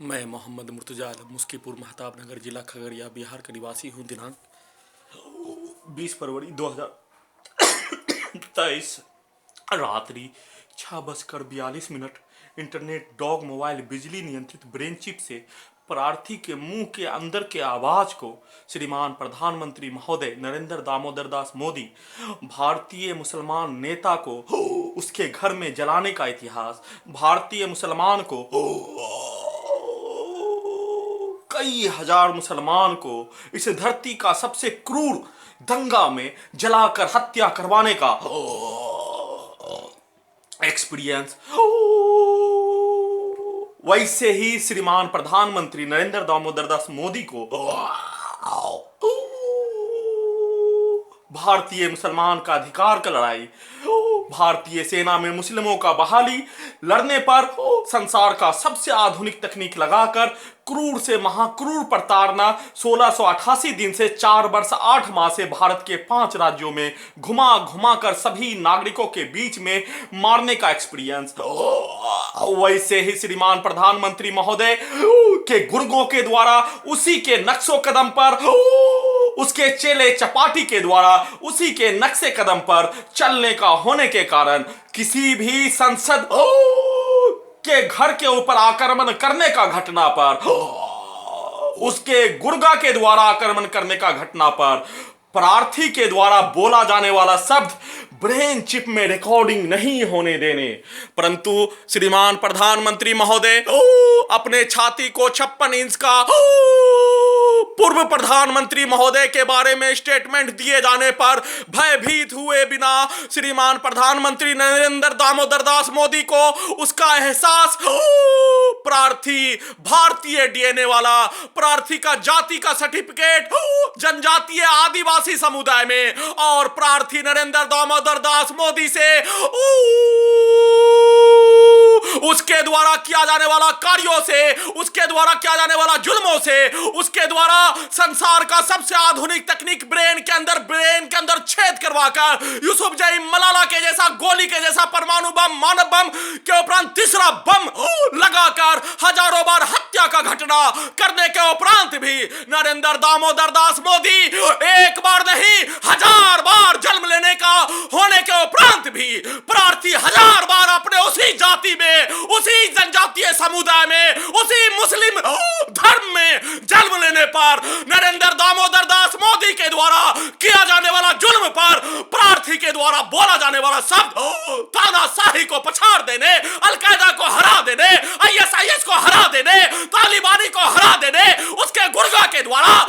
मैं मोहम्मद मुर्तजा आलम मुस्कीपुर महताब नगर जिला खगड़िया बिहार का निवासी हूँ। दिनांक 20 फरवरी 2023 रात्रि 6:42 इंटरनेट डॉग मोबाइल बिजली नियंत्रित ब्रेन चिप से प्रार्थी के मुंह के अंदर के आवाज को श्रीमान प्रधानमंत्री महोदय नरेंद्र दामोदर दास मोदी भारतीय मुसलमान नेता को उसके घर में जलाने का इतिहास, भारतीय मुसलमान को कई हजार मुसलमान को इस धरती का सबसे क्रूर दंगा में जलाकर हत्या करवाने का एक्सपीरियंस, वैसे ही श्रीमान प्रधानमंत्री नरेंद्र दामोदर दास मोदी को भारतीय मुसलमान का अधिकार का लड़ाई, भारतीय सेना में मुस्लिमों का बहाली लड़ने पर संसार का सबसे आधुनिक तकनीक लगाकर क्रूर से महाक्रूर प्रताड़ना 1688 दिन से 4 वर्ष 8 माह से भारत के 5 राज्यों में घुमा घुमा कर सभी नागरिकों के बीच में मारने का एक्सपीरियंस, वैसे ही श्रीमान प्रधानमंत्री महोदय के गुर्गों के द्वारा उसी के नक्शो कदम पर, उसके चेले चपाटी के द्वारा उसी के नक्शे कदम पर चलने का होने के कारण किसी भी संसद के घर के ऊपर आक्रमण करने का घटना पर, उसके गुर्गा के द्वारा आक्रमण करने का घटना पर प्रार्थी के द्वारा बोला जाने वाला शब्द ब्रेन चिप में रिकॉर्डिंग नहीं होने देने, परंतु श्रीमान प्रधानमंत्री महोदय अपने छाती को 56 इंच का पूर्व प्रधानमंत्री महोदय के बारे में स्टेटमेंट दिए जाने पर भयभीत हुए बिना श्रीमान प्रधानमंत्री नरेंद्र दामोदर दास मोदी को उसका एहसास, प्रार्थी भारतीय डीएनए वाला, प्रार्थी का जाति का सर्टिफिकेट जनजातीय आदिवासी समुदाय में, और प्रार्थी नरेंद्र दामोदर दास मोदी से उसके द्वारा किया जाने वाला कार्यों से, उसके द्वारा किया जाने वाला जुल्मों से, उसके द्वारा संसार का सबसे आधुनिक तकनीक ब्रेन के अंदर छेद करवाकर यूसुफ जई मलाला के जैसा, गोली के जैसा परमाणु बम, मानव बम के उपरांत तीसरा बम लगाकर हजारों बार हत्या का घटना करने के उपरांत भी नरेंद्र दामोदर दास मोदी एक बार नहीं 1000 बार जन्म लेने का होने के उपरांत भी प्रार्थी 1000 बार अपने उसी जाति में, उसी जनजातीय समुदाय में, उसी मुस्लिम धर्म में जन्म लेने पर नरेंद्र दामोदर दास मोदी के द्वारा किया जाने वाला जुल्म पर प्रार्थी के द्वारा बोला जाने वाला शब्द तानाशाही को पछाड़ देने, अलकायदा को हरा देने, आईएसआईएस को हरा देने, तालिबानी को हरा देने, उसके गुर्गा के द्वारा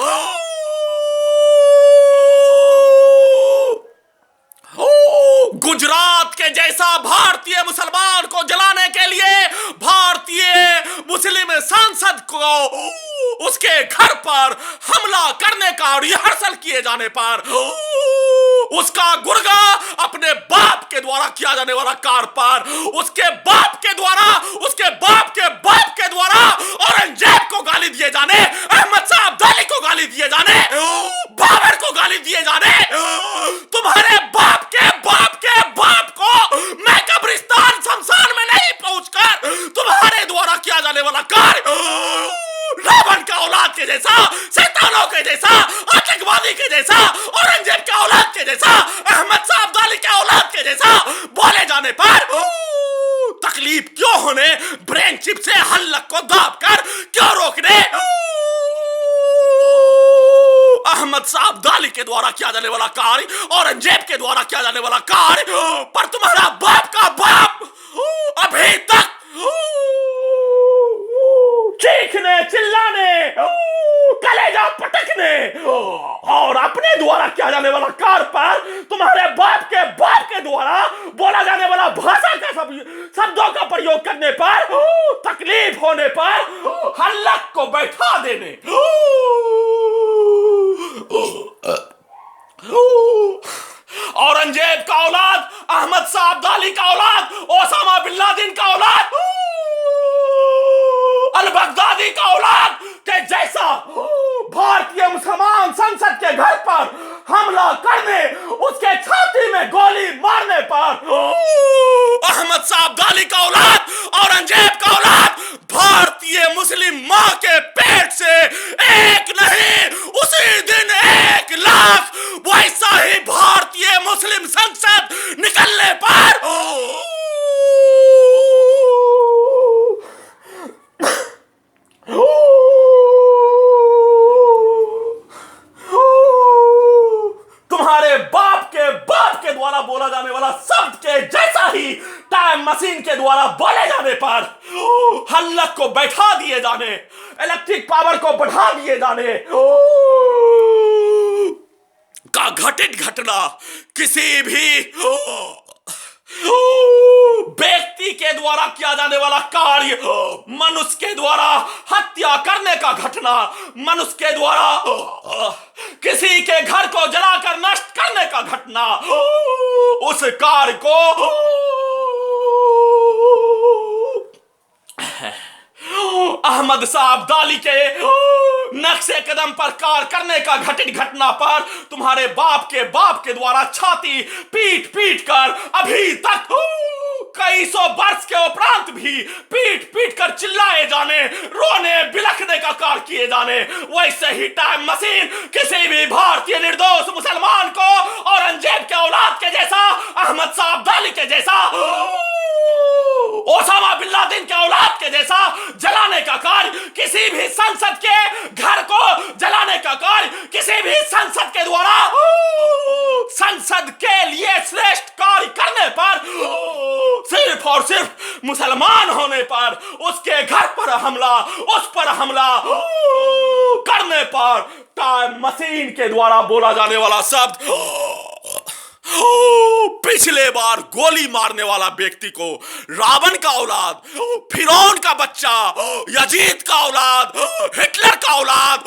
गुजरात के जैसा भारतीय मुसलमान को जलाने के लिए भारतीय मुस्लिम सांसद को उसके घर पर हमला करने का रिहर्सल किए जाने पर उसका गुर्गा अपने बाप के द्वारा किया जाने वाला कार पर, उसके बाप के द्वारा, उसके बाप के द्वारा औरंगजेब को गाली दिए जाने, अहमद शाह अब्दाली को गाली दिए जाने, बाबर को गाली दिए जाने, तुम्हारे बाप को मैं कब्रिस्तान शमशान में नहीं पहुंचकर तुम्हारे द्वारा किया जाने वाला कार्य रावण का औलाद के जैसा, शैतानों के जैसा, आतंकवादी के जैसा, औरंगजेब के औलाद के जैसा, अहमद शाह अब्दाली के औलाद के जैसा बोले जाने पर तकलीफ क्यों होने, ब्रेन चिप से हल्लक को दाबकर क्यों रोकने, अहमद शाह अब्दाली के द्वारा किया जाने वाला कार्य, औरंगजेब के द्वारा किया जाने वाला कार्य पर तुम्हारा बाप का बाप अभी तक चीखने, चिल्लाने, कलेजा पटकने और अपने द्वारा किया जाने वाला कार्य पर तुम्हारे बाप के द्वारा बोला जाने वाला भाषा का शब्दों का प्रयोग करने पर तकलीफ होने पर हल्लक को बैठा देने, औरंगजेब का औलाद, अहमद शाह अब्दाली का औलाद, ओसामा बिन लादेन का औलाद, अल बगदादी का औलाद के जैसा भारतीय मुसलमान संसद के घर पर हमला करने, उसके छाती में गोली मारने पर अहमद शाह अब्दाली का औलाद, औरंगजेब का औलाद, भारतीय मुस्लिम मां के पेट से एक नहीं उसी दिन 1 लाख वैसा ही भारतीय मुस्लिम संसद निकलने पर तुम्हारे बाप के द्वारा बोला जाने वाला शब्द के जैसा ही टाइम मशीन के द्वारा बोले जाने पर हल्लक को बैठा दिए जाने, इलेक्ट्रिक पावर को बढ़ा दिए जाने का घटित घटना किसी भी व्यक्ति के द्वारा किया जाने वाला कार्य, मनुष्य के द्वारा हत्या करने का घटना, मनुष्य के द्वारा किसी के घर को जलाकर नष्ट करने का घटना, उस कार्य को अहमद शाह अब्दाली के नक्शे कदम पर कार्य करने का घटित घटना पर तुम्हारे बाप के द्वारा छाती पीट पीट कर अभी तक कई सौ वर्ष के उपरांत भी पीट पीट कर चिल्लाए जाने, रोने बिलखने का कार्य किए जाने, वैसे ही टाइम मशीन किसी भी भारतीय निर्दोष मुसलमान को औरंगजेब के औलाद के जैसा, अहमद शाह अब्दाली के जैसा, ओसामा बिन लादेन के औलाद के जैसा जलाने का कार्य, किसी भी संसद के घर को जलाने का कार्य, किसी भी संसद के द्वारा संसद के लिए श्रेष्ठ कार्य करने पर, सिर्फ और सिर्फ मुसलमान होने पर उसके घर पर हमला, उस पर हमला करने पर टाइम मशीन के द्वारा बोला जाने वाला शब्द, पिछले बार गोली मारने वाला व्यक्ति को रावण का औलाद, फिरौन का बच्चा, यजीद का औलाद, हिटलर का औलाद,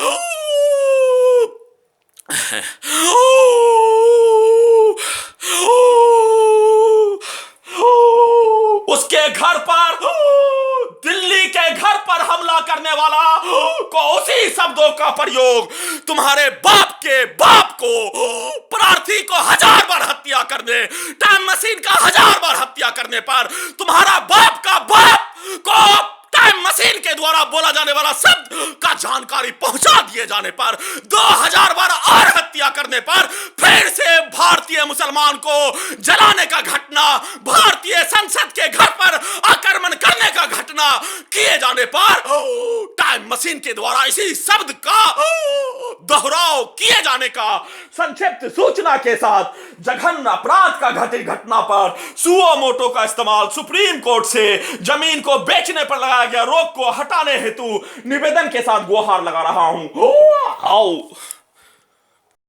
उसके घर पर, दिल्ली के घर पर हमला करने वाला को उसी शब्दों का प्रयोग तुम्हारे बाप को, प्रार्थी को 1000 बार हत्या करने, टाइम मशीन का 1000 बार हत्या करने पर, तुम्हारा बाप को टाइम मशीन के द्वारा बोला जाने वाला शब्द का जानकारी पहुंचा दिए जाने पर, 2000 बार और हत्या करने पर, फिर से भारतीय मुसलमान को जलाने का घटना, भारतीय संसद के घर पर आक्रमण करने का घटना किए जाने पर, टाइम मशीन के द्वारा इसी शब्द का दोहराव किए जाने का संक्षिप्त सूचना के साथ जघन्य अपराध का घटित घटना पर सुओ मोटो का इस्तेमाल सुप्रीम कोर्ट से जमीन को बेचने पर लगाया गया रोक को हटाने हेतु निवेदन के साथ गुहार लगा रहा हूं। आओ